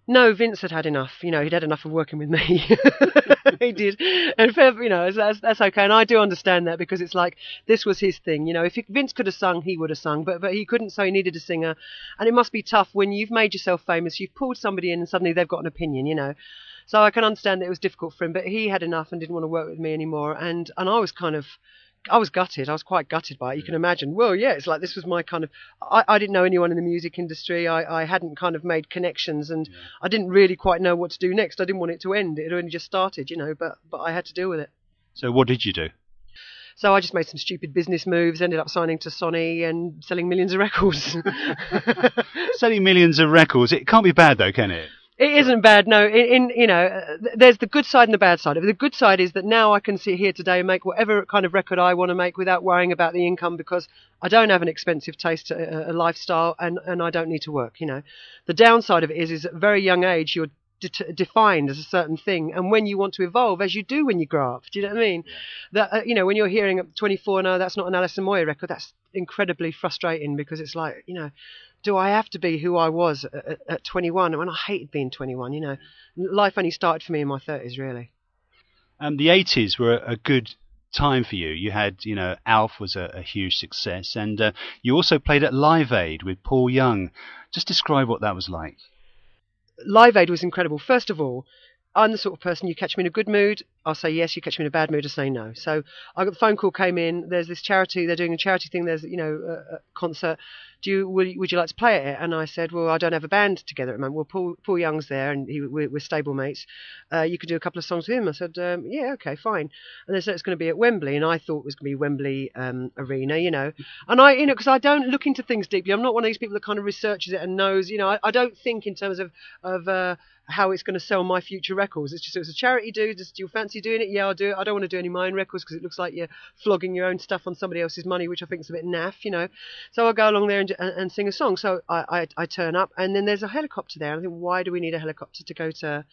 No, Vince had had enough. He'd had enough of working with me. He did, and that's okay. And I do understand that, because it's like this was his thing. If Vince could have sung, he would have sung, but he couldn't, so he needed a singer. And it must be tough when you've made yourself famous, you've pulled somebody in, and suddenly they've got an opinion. So I can understand that it was difficult for him, but he had enough and didn't want to work with me anymore. And I was gutted. I was quite gutted by it. You can imagine. Well, yeah, it's like this was my kind of. I didn't know anyone in the music industry. I hadn't kind of made connections, and I didn't really quite know what to do next. I didn't want it to end. It had only just started. But I had to deal with it. So what did you do? So I just made some stupid business moves. Ended up signing to Sony and selling millions of records. Selling millions of records. It can't be bad though, can it? It isn't bad, no. There's the good side and the bad side. The good side is that now I can sit here today and make whatever kind of record I want to make without worrying about the income, because I don't have an expensive taste, a lifestyle, and I don't need to work. The downside of it is at a very young age you're defined as a certain thing, and when you want to evolve, as you do when you grow up, do you know what I mean? That when you're hearing at 24, no, that's not an Alison Moyet record, that's incredibly frustrating, because it's like, do I have to be who I was at 21? When I hated being 21, life only started for me in my 30s, really. The 80s were a good time for you. You had, Alf was a huge success, and you also played at Live Aid with Paul Young. Just describe what that was like. Live Aid was incredible. First of all, I'm the sort of person, you catch me in a good mood, I'll say yes. You catch me in a bad mood, I'll say no. So I got the phone call, came in. There's this charity, they're doing a charity thing. There's a concert. Would you like to play at it? And I said, well, I don't have a band together at the moment. Well, Paul Young's there, and we're stable mates. You could do a couple of songs with him. I said, yeah, okay, fine. And they said it's going to be at Wembley, and I thought it was going to be Wembley Arena, And because I don't look into things deeply. I'm not one of these people that kind of researches it and knows. I don't think in terms of how it's going to sell my future records. It's a charity do. Do you fancy doing it? Yeah, I'll do it. I don't want to do any of my own records because it looks like you're flogging your own stuff on somebody else's money, which I think is a bit naff, So I'll go along there and sing a song. So I turn up, and then there's a helicopter there. And I think, why do we need a helicopter to go to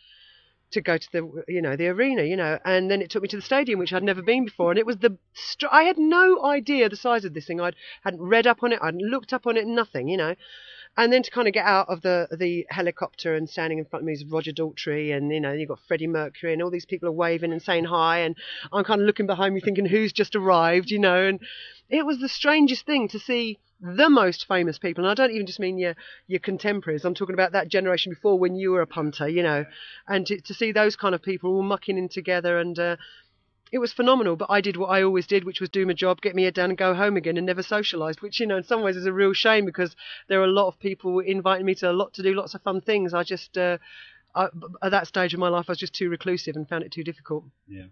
the the arena, and then it took me to the stadium, which I'd never been before, and it was I had no idea the size of this thing. I hadn't read up on it, I hadn't looked up on it, nothing, And then to kind of get out of the helicopter, and standing in front of me is Roger Daltrey, and you've got Freddie Mercury, and all these people are waving and saying hi, and I'm kind of looking behind me thinking, who's just arrived, and it was the strangest thing to see the most famous people, and I don't even just mean your contemporaries. I'm talking about that generation before, when you were a punter, and to see those kind of people all mucking in together, and it was phenomenal. But I did what I always did, which was do my job, get my head down and go home again, and never socialised, which, in some ways is a real shame, because there are a lot of people inviting me to do lots of fun things. I just, at that stage of my life, I was just too reclusive and found it too difficult. Yeah.